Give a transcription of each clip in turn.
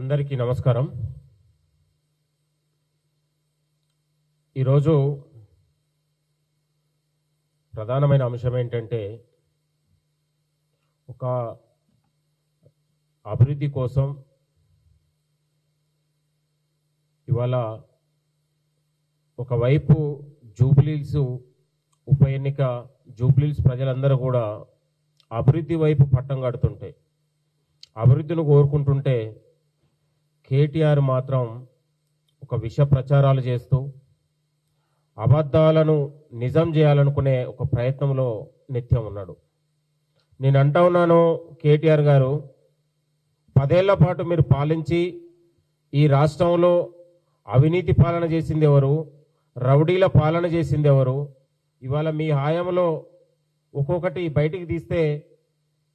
అందరికీ నమస్కారం. ఈరోజు ప్రధానమైన అంశం ఏంటంటే ఒక అభివృద్ధి కోసం ఇవాళ ఒకవైపు జూబ్లీహిల్స్ ఉప ఎన్నిక, జూబ్లీహిల్స్ ప్రజలందరూ కూడా అభివృద్ధి వైపు పట్టం కడుతుంటే, అభివృద్ధిని కోరుకుంటుంటే కేటీఆర్ మాత్రం ఒక విష ప్రచారాలు చేస్తూ అబద్ధాలను నిజం చేయాలనుకునే ఒక ప్రయత్నంలో నిత్యం ఉన్నాడు. నేను అంటా ఉన్నాను, కేటీఆర్ గారు 10 ఏళ్ల పాటు మీరు పాలించి ఈ రాష్ట్రంలో అవినీతి పాలన చేసింది ఎవరు, రౌడీల పాలన చేసింది ఎవరు? ఇవాళ మీ హయాంలో ఒక్కొక్కటి బయటికి తీస్తే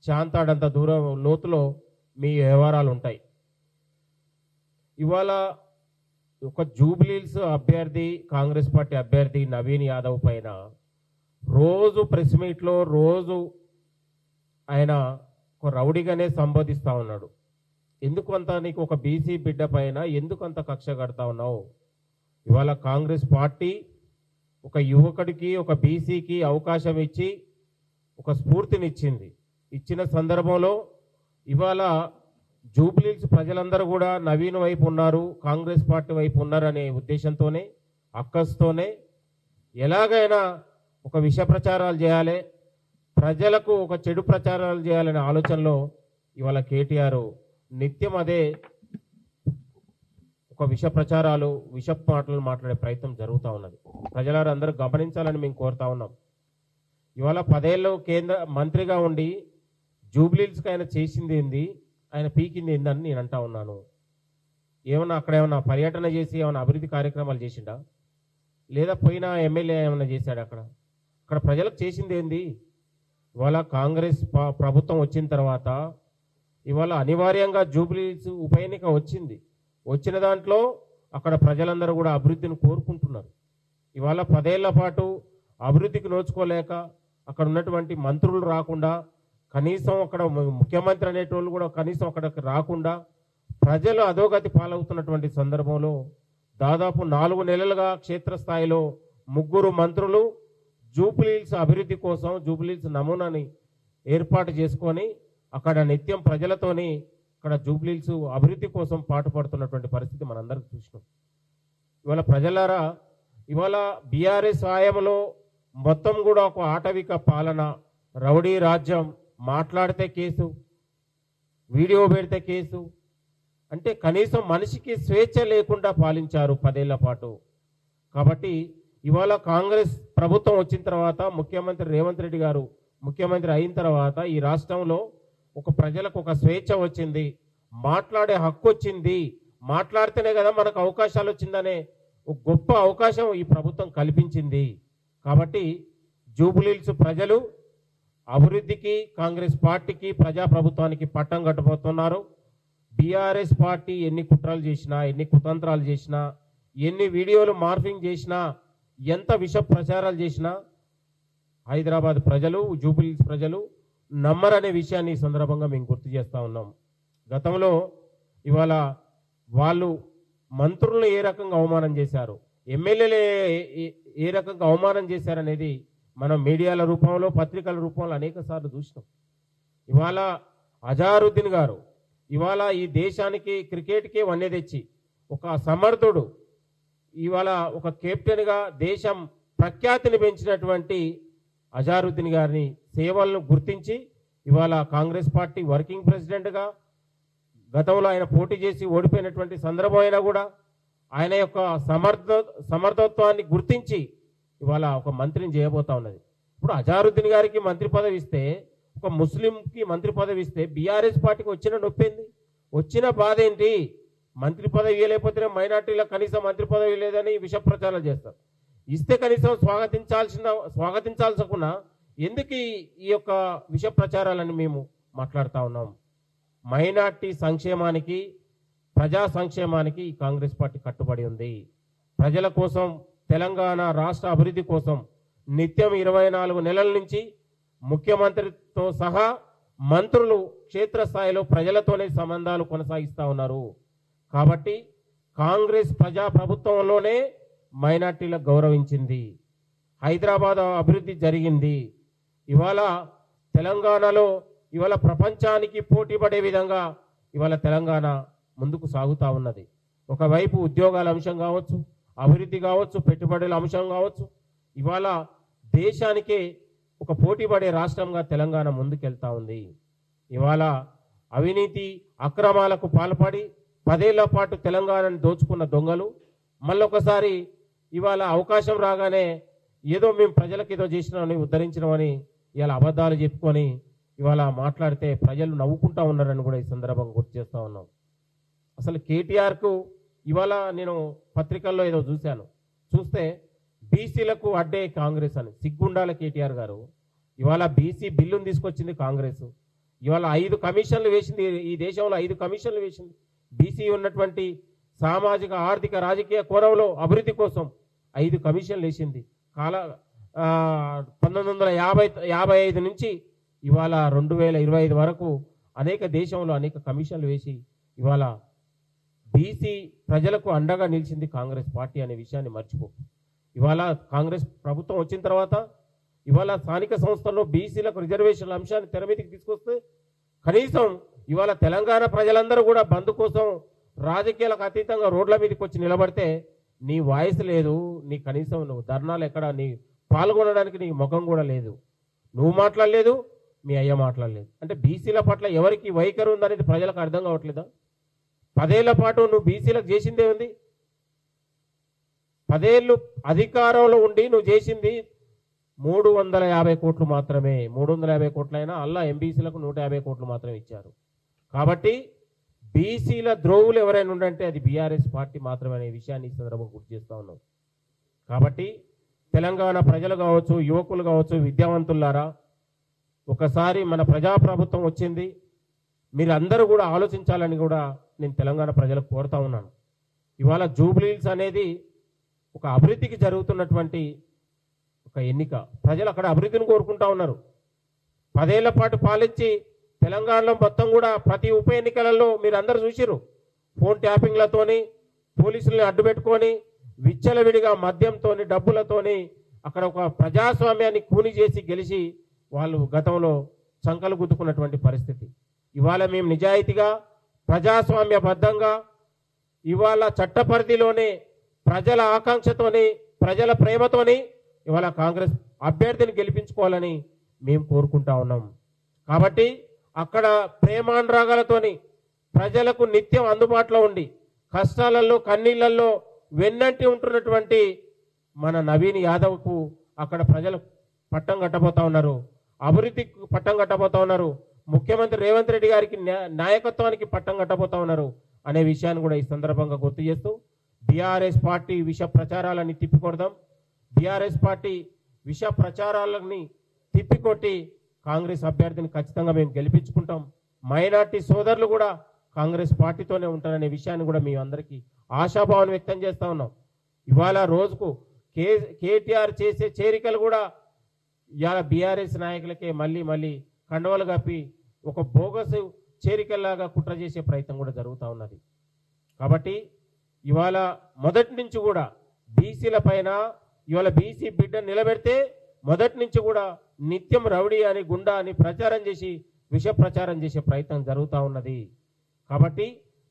చాంతాడంత దూరం లోతులో మీ వ్యవహారాలు ఉంటాయి. ఇవాళ ఒక జూబ్లీహిల్స్ అభ్యర్థి, కాంగ్రెస్ పార్టీ అభ్యర్థి నవీన్ యాదవ్ పైన రోజు ప్రెస్ మీట్లో రోజు ఆయన ఒక రౌడీగానే సంబోధిస్తూ ఉన్నాడు. ఎందుకు అంత నీకు ఒక బీసీ బిడ్డ పైన ఎందుకు అంత కక్ష కడతా ఉన్నావు? ఇవాళ కాంగ్రెస్ పార్టీ ఒక యువకుడికి, ఒక బీసీకి అవకాశం ఇచ్చి ఒక స్ఫూర్తినిచ్చింది. ఇచ్చిన సందర్భంలో ఇవాళ జూబ్లీహిల్స్ ప్రజలందరూ కూడా నవీన్ వైపు ఉన్నారు, కాంగ్రెస్ పార్టీ వైపు ఉన్నారనే ఉద్దేశంతోనే, అక్కస్తోనే ఎలాగైనా ఒక విష ప్రచారాలు చేయాలి, ప్రజలకు ఒక చెడు ప్రచారాలు చేయాలనే ఆలోచనలో ఇవాళ కేటీఆర్ నిత్యం అదే ఒక విష ప్రచారాలు, విష మాటలు మాట్లాడే ప్రయత్నం జరుగుతూ ఉన్నది. ప్రజలందరూ అందరూ గమనించాలని మేము కోరుతా ఉన్నాం. ఇవాళ 10 ఏళ్ళు కేంద్ర మంత్రిగా ఉండి జూబ్లీహిల్స్కి ఆయన చేసింది ఏంది, ఆయన పీకింది ఏందని నేను అంటా ఉన్నాను. ఏమన్నా అక్కడ ఏమన్నా పర్యటన చేసి ఏమైనా అభివృద్ధి కార్యక్రమాలు చేసిండా, లేదా పోయినా ఎమ్మెల్యే ఏమైనా చేశాడు? అక్కడ ప్రజలకు చేసింది ఏంది? ఇవాళ కాంగ్రెస్ ప్రభుత్వం వచ్చిన తర్వాత ఇవాళ అనివార్యంగా జూబ్లీహిల్స్ ఉప ఎన్నిక వచ్చింది. వచ్చిన దాంట్లో అక్కడ ప్రజలందరూ కూడా అభివృద్ధిని కోరుకుంటున్నారు. ఇవాళ 10 ఏళ్ల పాటు అభివృద్ధికి నోచుకోలేక అక్కడ ఉన్నటువంటి మంత్రులు రాకుండా, కనీసం అక్కడ ముఖ్యమంత్రి అనేటోళ్ళు కూడా కనీసం అక్కడికి రాకుండా ప్రజలు అధోగతి పాలవుతున్నటువంటి సందర్భంలో దాదాపు 4 నెలలుగా క్షేత్రస్థాయిలో 3 మంత్రులు జూబ్లీహిల్స్ అభివృద్ధి కోసం జూబ్లీహిల్స్ నమూనాని ఏర్పాటు చేసుకొని అక్కడ నిత్యం ప్రజలతోని అక్కడ జూబ్లీహిల్స్ అభివృద్ధి కోసం పాటుపడుతున్నటువంటి పరిస్థితి మనందరికీ చూసినాం. ఇవాళ ప్రజలారా, ఇవాళ బీఆర్ఎస్ హయాంలో మొత్తం కూడా ఒక ఆటవిక పాలన, రౌడీ రాజ్యం, మాట్లాడితే కేసు, వీడియో పెడితే కేసు, అంటే కనీసం మనిషికి స్వేచ్ఛ లేకుండా పాలించారు 10 ఏళ్ల పాటు. కాబట్టి ఇవాళ కాంగ్రెస్ ప్రభుత్వం వచ్చిన తర్వాత, ముఖ్యమంత్రి రేవంత్ రెడ్డి గారు ముఖ్యమంత్రి అయిన తర్వాత ఈ రాష్ట్రంలో ఒక ప్రజలకు ఒక స్వేచ్ఛ వచ్చింది, మాట్లాడే హక్కు వచ్చింది. మాట్లాడితేనే కదా మనకు అవకాశాలు వచ్చిందనే ఒక గొప్ప అవకాశం ఈ ప్రభుత్వం కల్పించింది. కాబట్టి జూబ్లీహిల్స్ ప్రజలు అభివృద్ధికి, కాంగ్రెస్ పార్టీకి, ప్రజాప్రభుత్వానికి పట్టం కట్టబోతున్నారు. బీఆర్ఎస్ పార్టీ ఎన్ని కుట్రలు చేసినా, ఎన్ని కుతంత్రాలు చేసినా, ఎన్ని వీడియోలు మార్ఫింగ్ చేసినా, ఎంత విష ప్రచారాలు చేసినా హైదరాబాద్ ప్రజలు, జూబ్లీహిల్స్ ప్రజలు నమ్మరనే విషయాన్ని ఈ సందర్భంగా మేము గుర్తు చేస్తూ ఉన్నాం. గతంలో ఇవాళ వాళ్ళు మంత్రులను ఏ రకంగా అవమానం చేశారు, ఎమ్మెల్యేలు ఏ రకంగా అవమానం చేశారనేది మనం మీడియాల రూపంలో, పత్రికల రూపంలో అనేక సార్లు చూసినాం. ఇవాళ అజారుద్దీన్ గారు ఇవాళ ఈ దేశానికి క్రికెట్కే వన్నె తెచ్చి ఒక సమర్థుడు, ఇవాళ ఒక కెప్టెన్గా దేశం ప్రఖ్యాతిని పెంచినటువంటి అజారుద్దీన్ గారిని సేవలను గుర్తించి ఇవాళ కాంగ్రెస్ పార్టీ వర్కింగ్ ప్రెసిడెంట్గా, గతంలో ఆయన పోటీ చేసి ఓడిపోయినటువంటి సందర్భం అయినా కూడా ఆయన యొక్క సమర్థత్వాన్ని గుర్తించి ఇవాళ ఒక మంత్రిని చేయబోతా ఉన్నది. ఇప్పుడు అజారుద్దీన్ గారికి మంత్రి పదవి ఇస్తే, ఒక ముస్లింకి మంత్రి పదవి ఇస్తే బీఆర్ఎస్ పార్టీకి వచ్చిన నొప్పింది, వచ్చిన బాధ ఏంటి? మంత్రి పదవి ఇవ్వలేకపోతే మైనార్టీలకు కనీసం మంత్రి పదవి లేదని విష ప్రచారాలు చేస్తారు. ఇస్తే కనీసం స్వాగతించాల్సకున్నా ఎందుకు ఈ యొక్క విష ప్రచారాలని మేము మాట్లాడుతూ ఉన్నాం? మైనార్టీ సంక్షేమానికి, ప్రజా సంక్షేమానికి ఈ కాంగ్రెస్ పార్టీ కట్టుబడి ఉంది. ప్రజల కోసం, తెలంగాణ రాష్ట్ర అభివృద్ధి కోసం నిత్యం 24 నెలల నుంచి ముఖ్యమంత్రితో సహా మంత్రులు క్షేత్రస్థాయిలో ప్రజలతోనే సంబంధాలు కొనసాగిస్తూ ఉన్నారు. కాబట్టి కాంగ్రెస్ ప్రజాప్రభుత్వంలోనే మైనార్టీలకు గౌరవించింది. హైదరాబాద్ అభివృద్ధి జరిగింది. ఇవాళ తెలంగాణలో ఇవాళ ప్రపంచానికి పోటీ పడే విధంగా ఇవాళ తెలంగాణ ముందుకు సాగుతూ ఉన్నది. ఒకవైపు ఉద్యోగాల అంశం కావచ్చు, అభివృద్ధి కావచ్చు, పెట్టుబడుల అంశం కావచ్చు, ఇవాళ దేశానికే ఒక పోటీ పడే రాష్ట్రంగా తెలంగాణ ముందుకెళ్తా ఉంది. ఇవాళ అవినీతి అక్రమాలకు పాల్పడి 10 ఏళ్ల పాటు తెలంగాణను దోచుకున్న దొంగలు మళ్ళొకసారి ఇవాళ అవకాశం రాగానే ఏదో మేము ప్రజలకు ఏదో చేసినామని ఉద్ధరించినామని ఇవాళ అబద్ధాలు చెప్పుకొని ఇవాళ మాట్లాడితే ప్రజలు నవ్వుకుంటా ఉన్నారని కూడా ఈ సందర్భంగా గుర్తు చేస్తూ ఉన్నాం. అసలు కేటీఆర్కు ఇవాళ నేను పత్రికల్లో ఏదో చూస్తే బీసీలకు అడ్డే కాంగ్రెస్ అని సిగ్గుండాల కేటీఆర్ గారు. ఇవాళ బీసీ బిల్లును తీసుకొచ్చింది కాంగ్రెస్. ఇవాళ 5 కమిషన్లు వేసింది, ఈ దేశంలో 5 కమిషన్లు వేసింది. బీసీ ఉన్నటువంటి సామాజిక ఆర్థిక రాజకీయ కోణంలో అభివృద్ధి కోసం 5 కమిషన్లు వేసింది. 1955 నుంచి ఇవాళ 2025 వరకు అనేక దేశంలో అనేక కమిషన్లు వేసి ఇవాళ బీసీ ప్రజలకు అండగా నిలిచింది కాంగ్రెస్ పార్టీ అనే విషయాన్ని మర్చిపో. ఇవాళ కాంగ్రెస్ ప్రభుత్వం వచ్చిన తర్వాత ఇవాళ స్థానిక సంస్థల్లో బీసీలకు రిజర్వేషన్ల అంశాన్ని తెర మీదకి తీసుకొస్తే కనీసం ఇవాళ తెలంగాణ ప్రజలందరూ కూడా బంద్ కోసం రాజకీయాలకు అతీతంగా రోడ్ల మీదకి వచ్చి నిలబడితే నీ వాయిస్ లేదు, నీ కనీసం నువ్వు ధర్నాలు ఎక్కడ నీ పాల్గొనడానికి నీ ముఖం కూడా లేదు. నువ్వు మాట్లాడలేదు, మీ అయ్య మాట్లాడలేదు. అంటే బీసీల పట్ల ఎవరికి వైఖరి ఉందనేది ప్రజలకు అర్థం కావట్లేదా? 10 ఏళ్ల పాటు నువ్వు బీసీలకు చేసిందే ఉంది. 10 ఏళ్ళు అధికారంలో ఉండి నువ్వు చేసింది 350 కోట్లు మాత్రమే. 350 కోట్లైనా అల్లా ఎంబీసీలకు 150 కోట్లు మాత్రమే ఇచ్చారు. కాబట్టి బీసీల ద్రోవులు ఎవరైనా ఉండంటే అది బీఆర్ఎస్ పార్టీ మాత్రమే అనే విషయాన్ని ఈ సందర్భంగా గుర్తు చేస్తూ ఉన్నాం. కాబట్టి తెలంగాణ ప్రజలు కావచ్చు, యువకులు కావచ్చు, విద్యావంతులారా, ఒకసారి మన ప్రజాప్రభుత్వం వచ్చింది, మీరు అందరూ కూడా ఆలోచించాలని కూడా నేను తెలంగాణ ప్రజలకు కోరుతా ఉన్నాను. ఇవాళ జూబ్లీహిల్స్ అనేది ఒక అభివృద్ధికి జరుగుతున్నటువంటి ఒక ఎన్నిక. ప్రజలు అక్కడ అభివృద్ధిని కోరుకుంటా ఉన్నారు. 10 ఏళ్ల పాటు పాలించి తెలంగాణలో మొత్తం కూడా ప్రతి ఉప ఎన్నికలలో మీరు అందరూ చూసిరు, ఫోన్ ట్యాపింగ్లతోని పోలీసుల్ని అడ్డుపెట్టుకొని విచ్చలవిడిగా మద్యంతోని డబ్బులతోని అక్కడ ఒక ప్రజాస్వామ్యాన్ని కూని చేసి గెలిచి వాళ్ళు గతంలో చంకలు గుద్దుకున్నటువంటి పరిస్థితి. ఇవాళ మేము నిజాయితీగా ప్రజాస్వామ్యబద్ధంగా ఇవాళ చట్ట పరిధిలోనే ప్రజల ఆకాంక్షతోని ప్రజల ప్రేమతోని ఇవాళ కాంగ్రెస్ అభ్యర్థిని గెలిపించుకోవాలని మేము కోరుకుంటా ఉన్నాం. కాబట్టి అక్కడ ప్రేమానురాగాలతోని ప్రజలకు నిత్యం అందుబాటులో ఉండి కష్టాలలో కన్నీళ్లలో వెన్నంటి ఉంటున్నటువంటి మన నవీన్ యాదవ్కు అక్కడ ప్రజలు పట్టం కట్టబోతా ఉన్నారు, అభివృద్ధికి పట్టం కట్టబోతా ఉన్నారు, ముఖ్యమంత్రి రేవంత్ రెడ్డి గారికి నాయకత్వానికి పట్టం కట్టబోతా ఉన్నారు అనే విషయాన్ని కూడా ఈ సందర్భంగా గుర్తు చేస్తూ బీఆర్ఎస్ పార్టీ విష ప్రచారాలని తిప్పికొడదాం. బీఆర్ఎస్ పార్టీ విష ప్రచారాలని తిప్పికొట్టి కాంగ్రెస్ అభ్యర్థిని ఖచ్చితంగా మేము గెలిపించుకుంటాం. మైనార్టీ సోదరులు కూడా కాంగ్రెస్ పార్టీతోనే ఉంటారనే విషయాన్ని కూడా మీ అందరికీ ఆశాభావం వ్యక్తం చేస్తా ఉన్నాం. ఇవాళ రోజుకు కేటీఆర్ చేసే చేరికలు కూడా ఇవాళ బీఆర్ఎస్ నాయకులకే మళ్ళీ కండవలు కప్పి ఒక బోగస్ చేరికల్లాగా కుట్ర చేసే ప్రయత్నం కూడా జరుగుతూ ఉన్నది. కాబట్టి ఇవాళ మొదటి నుంచి కూడా బీసీల పైన ఇవాళ బీసీ బిడ్డను నిలబెడితే మొదటి నుంచి కూడా నిత్యం రౌడీ అని గుండా అని ప్రచారం చేసి విష ప్రచారం చేసే ప్రయత్నం జరుగుతూ ఉన్నది. కాబట్టి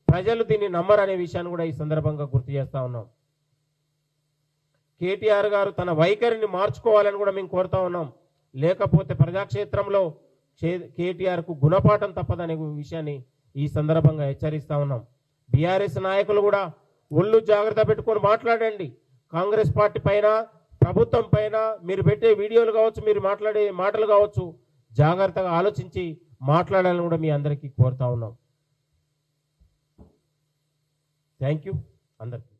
ప్రజలు దీన్ని నమ్మరనే విషయాన్ని కూడా ఈ సందర్భంగా గుర్తు చేస్తా ఉన్నాం. కేటీఆర్ గారు తన వైఖరిని మార్చుకోవాలని కూడా మేము కోరుతా ఉన్నాం. లేకపోతే ప్రజాక్షేత్రంలో కేటీఆర్కు గుణపాఠం తప్పదనే విషయాన్ని ఈ సందర్భంగా హెచ్చరిస్తా ఉన్నాం. బీఆర్ఎస్ నాయకులు కూడా ఒళ్ళు జాగ్రత్త పెట్టుకొని మాట్లాడండి. కాంగ్రెస్ పార్టీ పైన ప్రభుత్వం పైన మీరు పెట్టే వీడియోలు కావచ్చు, మీరు మాట్లాడే మాటలు కావచ్చు, జాగ్రత్తగా ఆలోచించి మాట్లాడాలని కూడా మీ అందరికీ కోరుతా ఉన్నాం. థ్యాంక్ యూ అందరికి.